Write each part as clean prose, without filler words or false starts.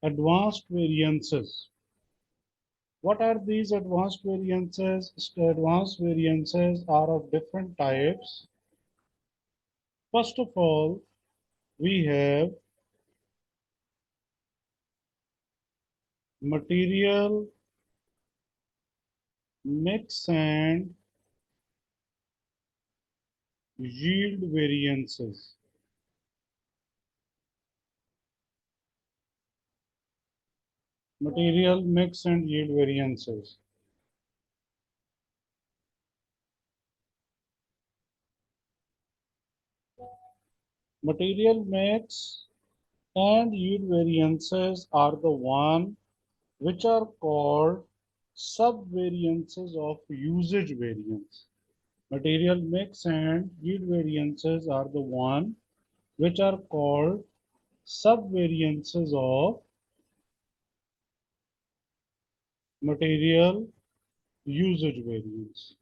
Advanced variances. What are these advanced variances? Advanced variances are of different types. First of all, we have material mix and yield variances. Material mix and yield variances. Material mix and yield variances are the one which are called sub-variances of usage variance. Material mix and yield variances are the one which are called sub-variances of material usage variance.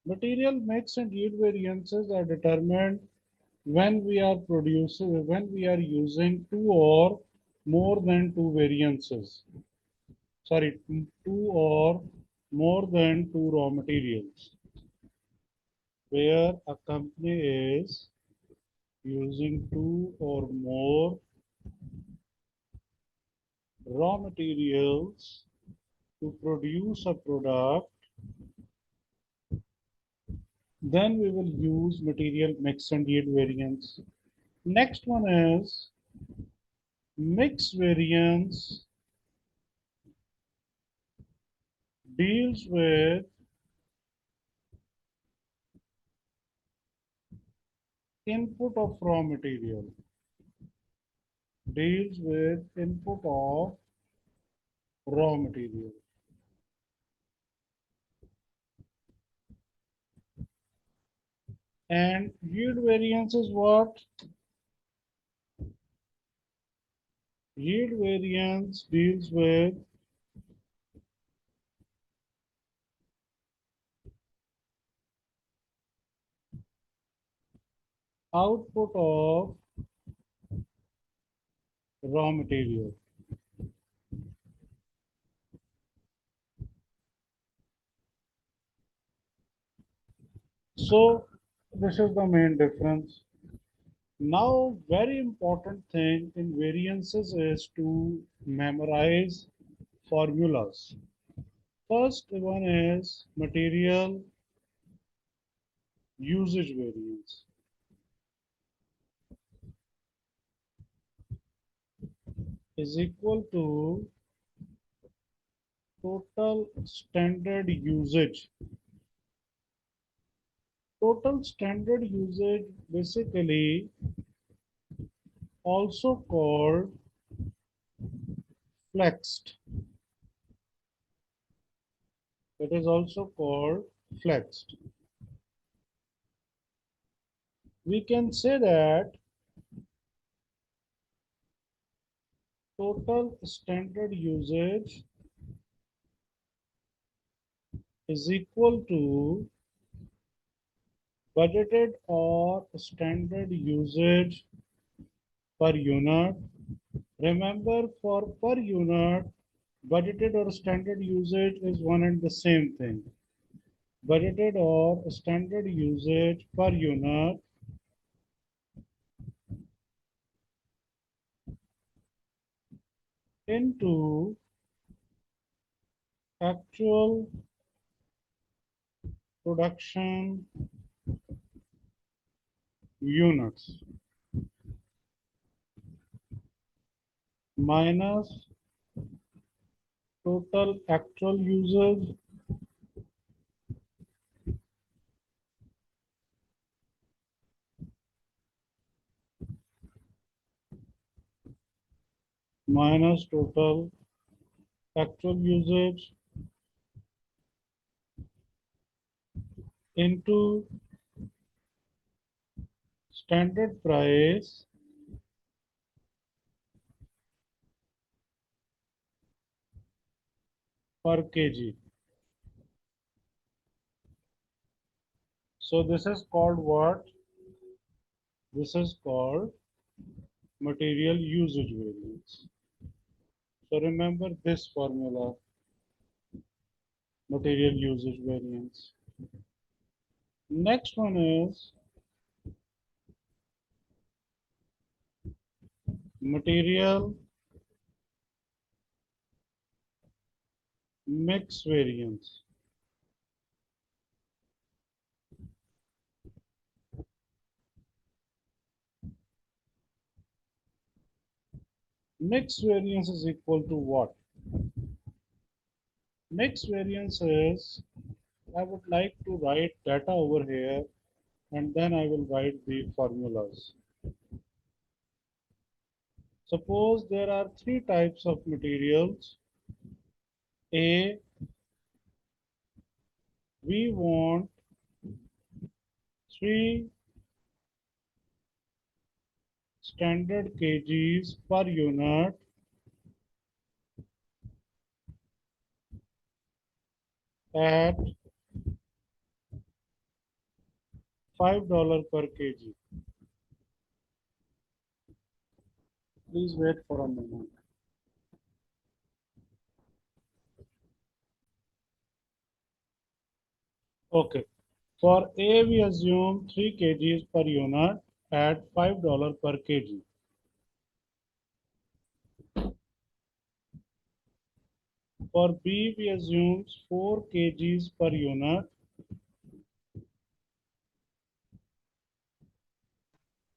Material mix and yield variances are determined when we are using two or more than two variances. Sorry, two or more than two raw materials, where a company is using two or more raw materials to produce a product, then we will use material mix and yield variance. Next one is mix variance, deals with input of raw material, deals with input of raw material. And yield variance is what? Yield variance deals with output of raw material. So this is the main difference. Now, very important thing in variances is to memorize formulas. First one is material usage variance is equal to total standard usage. Total standard usage, basically also called flexed. It is also called flexed. We can say that total standard usage is equal to budgeted or standard usage per unit. Remember, for per unit, budgeted or standard usage is one and the same thing. Budgeted or standard usage per unit into actual production units minus total actual usage minus total actual usage into standard price per kg. So this is called what? This is called material usage variance. So remember this formula, material usage variance. Next one is material mix variance. Mix variance is equal to what? Mix variance is, I would like to write data over here and then I will write the formulas. Suppose there are three types of materials. A, we want 3 standard kgs per unit at $5 per kg. Please wait for a moment. Okay. For A, we assume 3 kgs per unit at $5 per kg. For B, we assume 4 kgs per unit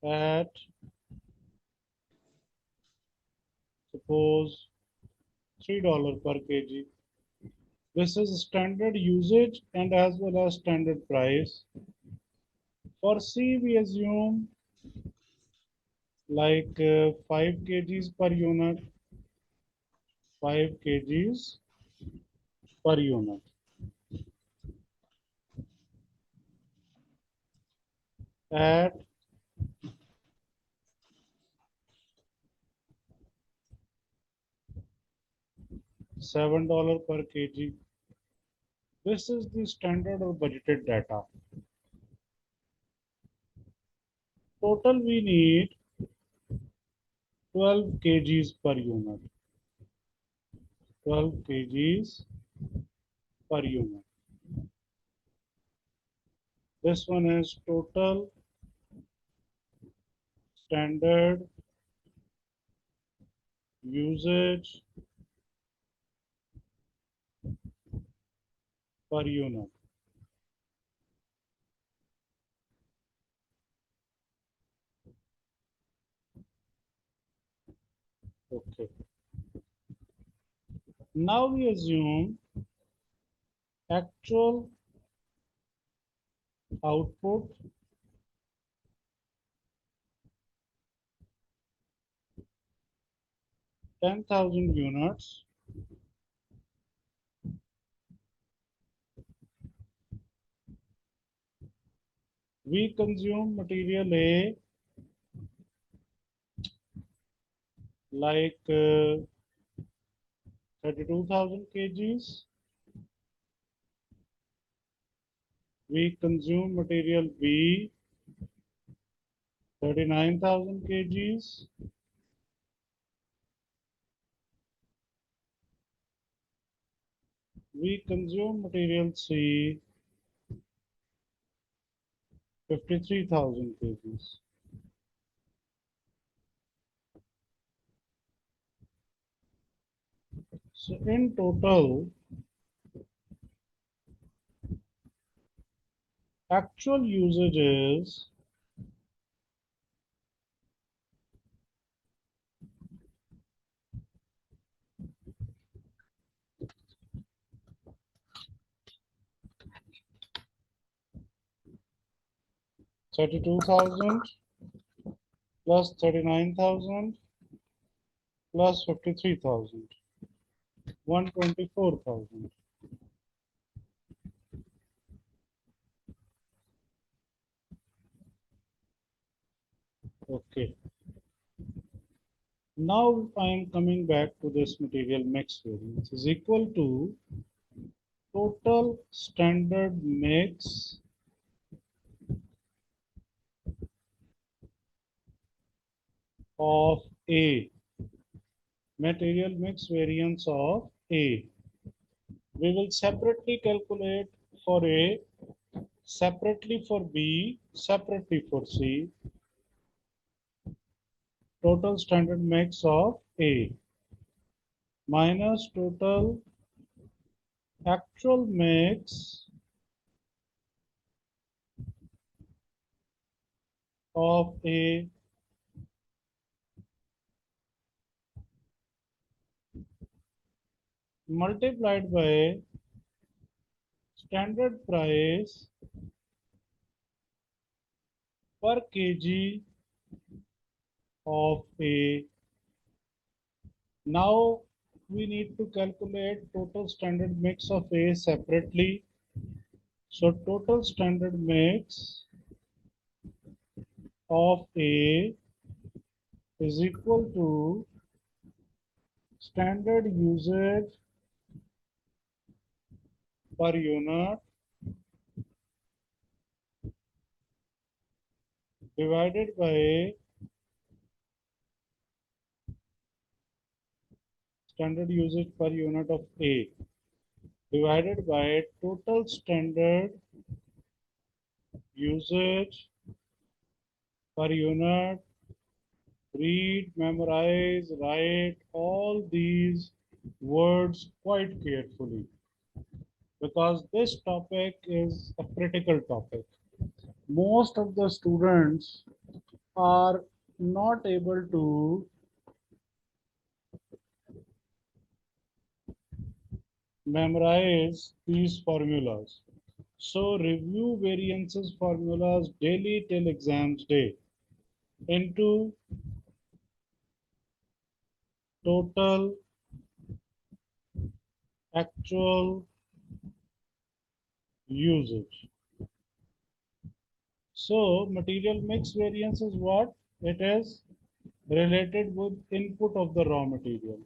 at, suppose, $3 per kg. This is standard usage and as well as standard price. For C, we assume like 5 kgs per unit, 5 kgs per unit at $7 per kg. This is the standard or budgeted data. Total we need 12 kgs per unit. 12 kgs per unit. This one is total standard usage per unit. Okay. Now we assume actual output 10,000 units. We consume material A like 32,000 kgs. We consume material B 39,000 kgs. We consume material C 53,000 kgs. So in total, actual usage is 32,000 plus 39,000 plus 53,000, 124,000. Okay. Now I am coming back to this material mix variance is equal to total standard mix of A, material mix variance of A. We will separately calculate for A, separately for B, separately for C, total standard mix of A minus total actual mix of A multiplied by standard price per kg of A. Now we need to calculate total standard mix of A separately. So total standard mix of A is equal to standard usage per unit divided by standard usage per unit of A divided by total standard usage per unit. Read, memorize, write all these words quite carefully because this topic is a critical topic. Most of the students are not able to memorize these formulas. So review variances formulas daily till exams day into total actual usage. So material mix variance is what? It is related with input of the raw material.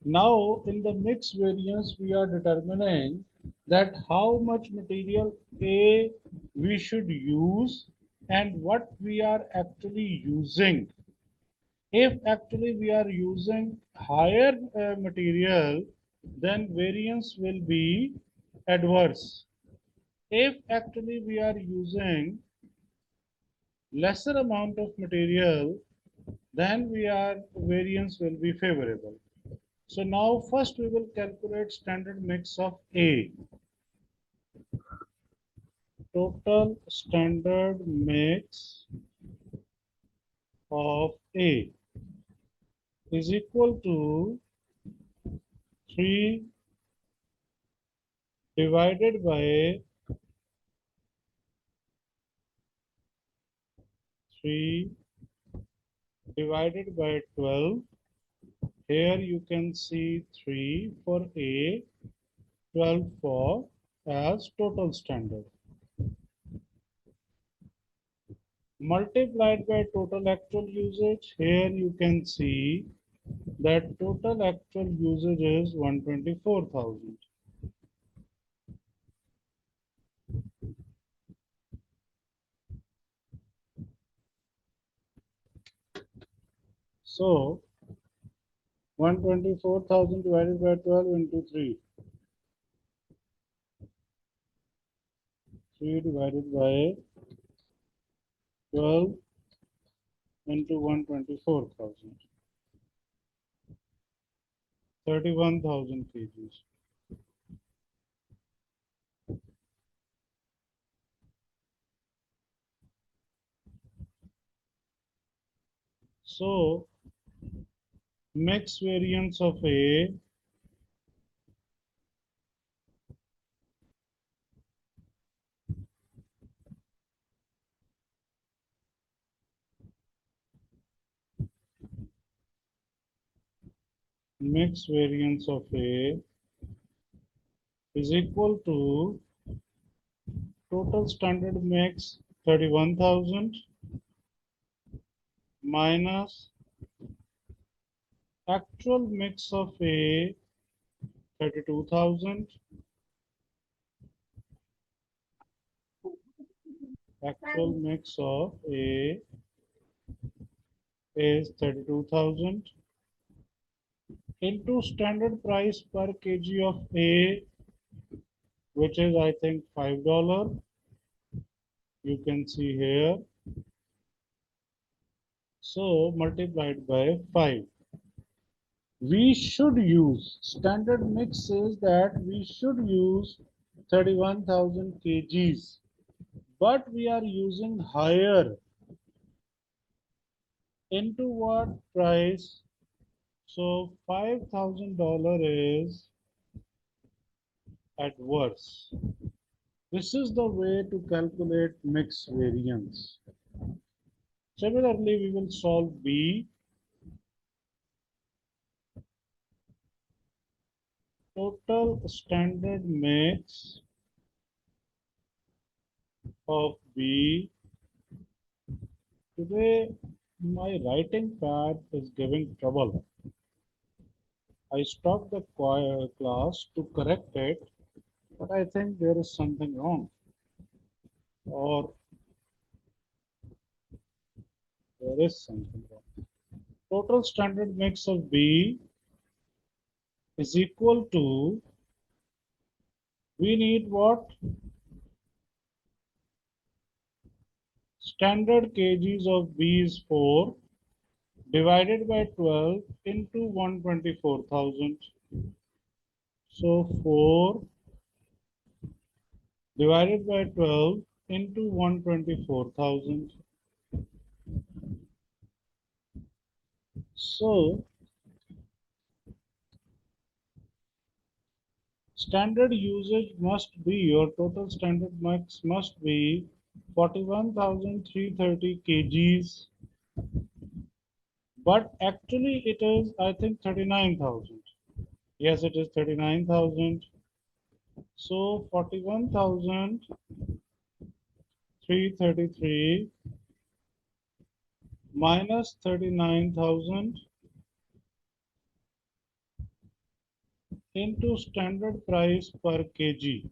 Now in the mix variance we are determining that how much material A we should use and what we are actually using. If actually we are using higher material, then variance will be adverse. If actually we are using lesser amount of material, then variance will be favorable. So now first we will calculate standard mix of A. Total standard mix of A is equal to 3 divided by 3 divided by 12. Here you can see 3 for A, 12 for as total standard. Multiplied by total actual usage. Here you can see that total actual usage is 124,000. So 124,000 divided by 12 into 3. 3 divided by 12 into 124,000. 31,000 kgs. So mix variance of A mix variance of A is equal to total standard mix 31,000 minus Actual mix of A 32,000. Actual mix of A is 32,000 into standard price per kg of A, which is I think $5. You can see here. So multiplied by 5. We should use, standard mix says that we should use 31,000 kgs, but we are using higher into what price? So $5,000 is adverse. This is the way to calculate mix variance. Similarly, we will solve B. Total standard mix of B. Today, my writing pad is giving trouble. I stopped the class to correct it, but I think there is something wrong, or there is something wrong. Total standard mix of B is equal to, we need what? Standard kgs of B is 4 divided by 12 into 124,000. So 4 divided by 12 into 124,000. So standard usage must be, your total standard mix must be 41,330 kgs, but actually it is, I think, 39,000. Yes, it is 39,000. So 41,333 minus 39,000 into standard price per kg,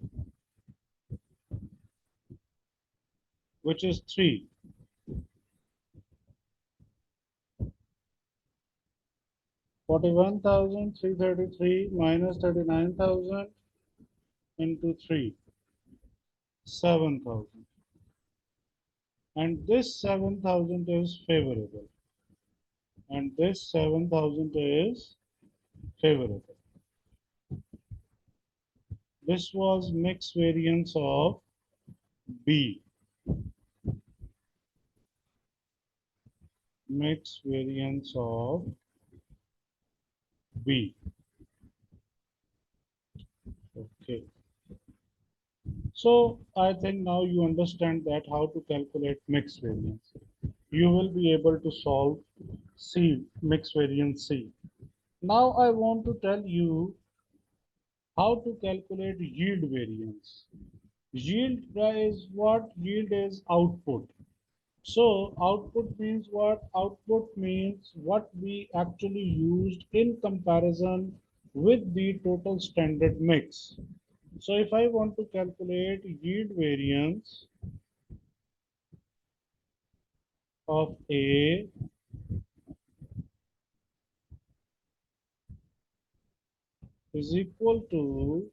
which is 3. 41,333 minus 39,000 into 3, 7,000. And this 7,000 is favorable. And this 7,000 is favorable. This was mix variance of B. Mix variance of B. Okay. So I think now you understand that how to calculate mix variance. You will be able to solve C, mix variance C. Now I want to tell you how to calculate yield variance. Yield is what? Yield is output. So output means what? Output means what we actually used in comparison with the total standard mix. So if I want to calculate yield variance of A is equal to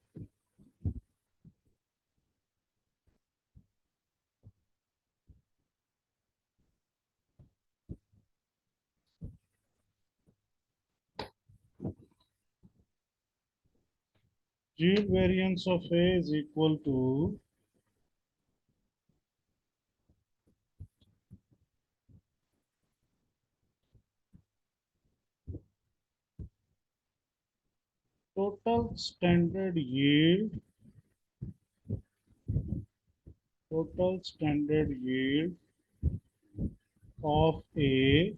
yield variance of A is equal to total standard yield, total standard yield of A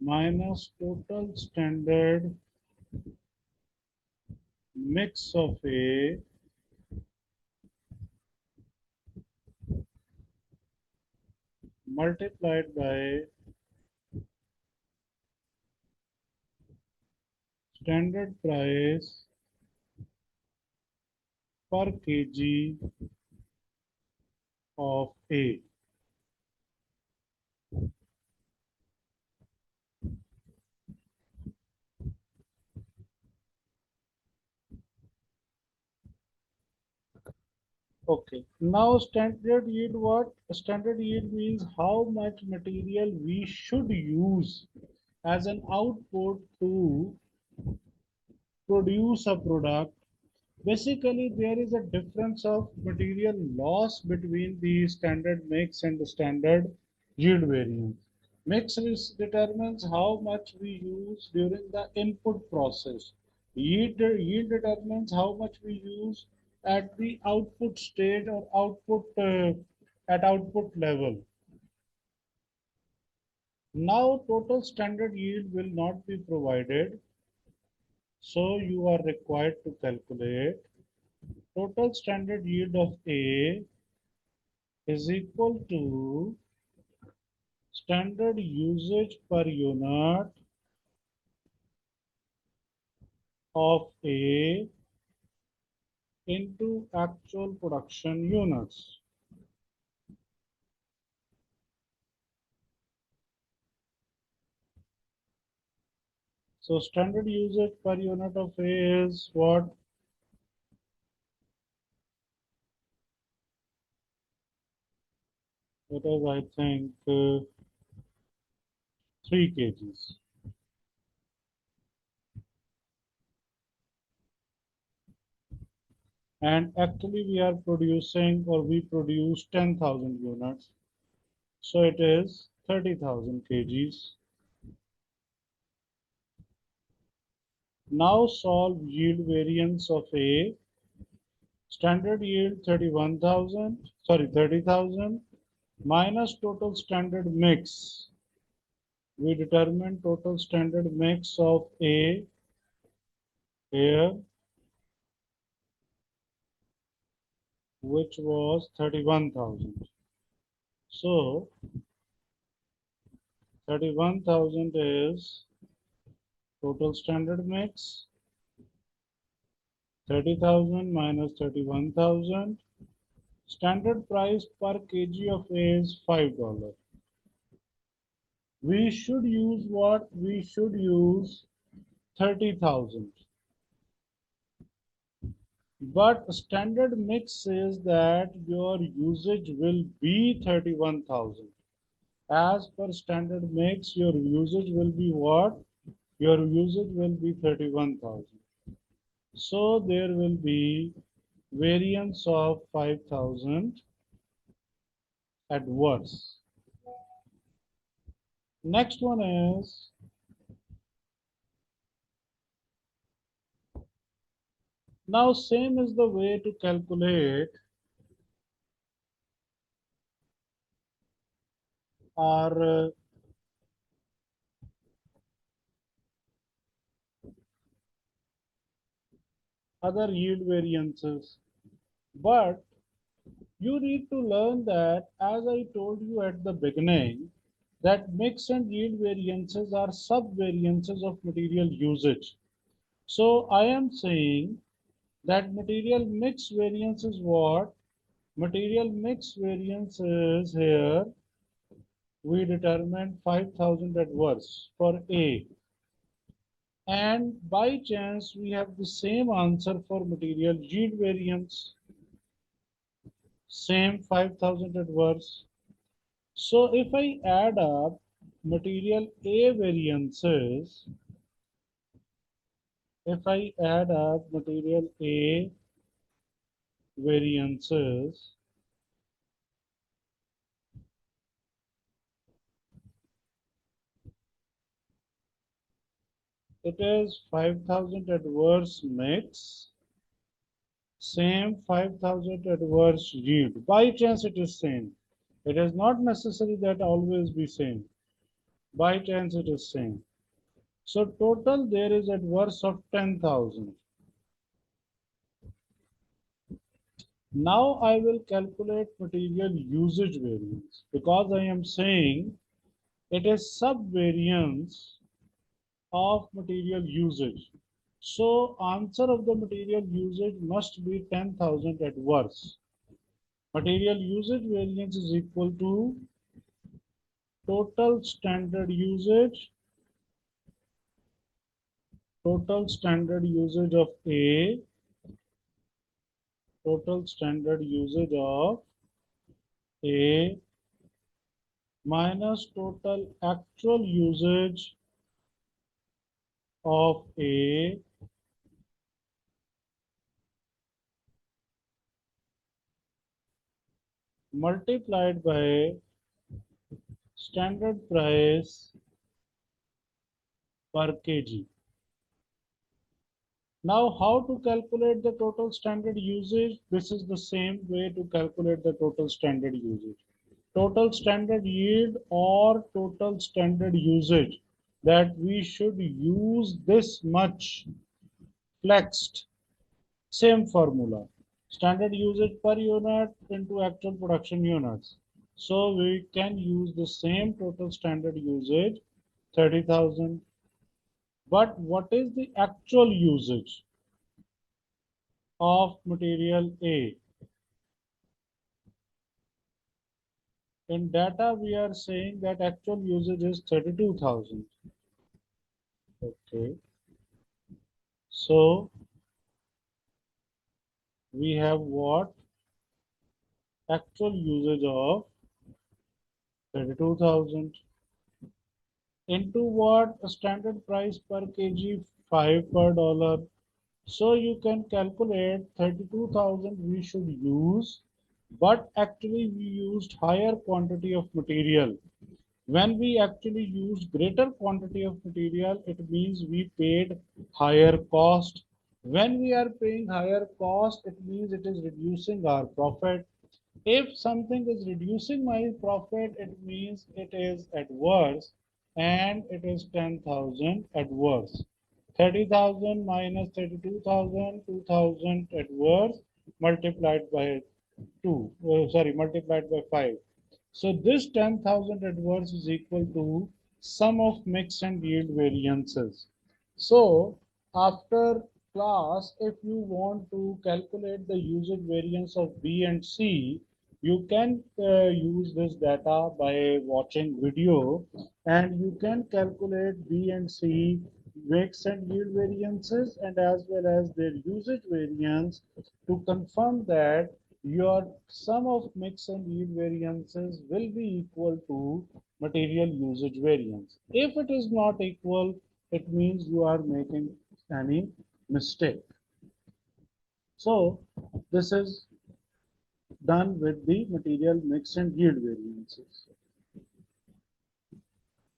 minus total standard mix of A multiplied by standard price per kg of A. Okay. Now standard yield what? Standard yield means how much material we should use as an output to produce a product. Basically, there is a difference of material loss between the standard mix and the standard yield variance. Mix determines how much we use during the input process. Yield determines how much we use at the output stage or at output level. Now, total standard yield will not be provided, so you are required to calculate total standard yield of A is equal to standard usage per unit of A into actual production units. So standard usage per unit of A is what? It is, I think, 3 kgs. And actually we are producing, or we produce 10,000 units. So it is 30,000 kgs. Now solve yield variance of A. Standard yield 30,000 minus total standard mix. We determine total standard mix of A here, which was 31,000. So 31,000 is total standard mix. 30,000 minus 31,000. Standard price per kg of A is $5. We should use what? We should use 30,000. But standard mix says that your usage will be 31,000. As per standard mix, your usage will be what? Your usage will be 31,000. So there will be variance of 5,000 adverse. Next one is now same is the way to calculate our other yield variances. But you need to learn that, as I told you at the beginning, that mix and yield variances are sub-variances of material usage. So I am saying that material mix variance is what? Material mix variance is here. We determined 5,000 adverse for A. And by chance, we have the same answer for material yield variance. Same 5,000 adverse. So if I add up material A variances, if I add up material A variances, it is 5,000 adverse mix, same 5,000 adverse yield. By chance it is same. It is not necessary that always be same. By chance it is same. So total there is adverse of 10,000. Now I will calculate material usage variance because I am saying it is subvariance of material usage. So answer of the material usage must be 10,000 at worst. Material usage variance is equal to total standard usage, of A, total standard usage of A minus total actual usage of A multiplied by standard price per kg. Now, how to calculate the total standard usage? This is the same way to calculate the total standard usage. Total standard yield or total standard usage, that we should use this much flexed. Same formula. Standard usage per unit into actual production units. So we can use the same total standard usage, 30,000. But what is the actual usage of material A? In data, we are saying that actual usage is 32,000. Okay. So we have what? Actual usage of 32,000 into what? A standard price per kg 5 per dollar. So you can calculate 32,000 we should use, but actually we used higher quantity of material. When we actually use greater quantity of material, it means we paid higher cost. When we are paying higher cost, it means it is reducing our profit. If something is reducing my profit, it means it is adverse, and it is 10,000 adverse. 30,000 minus 32,000, 2,000 adverse multiplied by 2, sorry, multiplied by 5. So this 10,000 adverse is equal to sum of mix and yield variances. So after class, if you want to calculate the usage variance of B and C, you can use this data by watching video, and you can calculate B and C mix and yield variances, and as well as their usage variance, to confirm that your sum of mix and yield variances will be equal to material usage variance. If it is not equal, it means you are making any mistake. So this is done with the material mix and yield variances.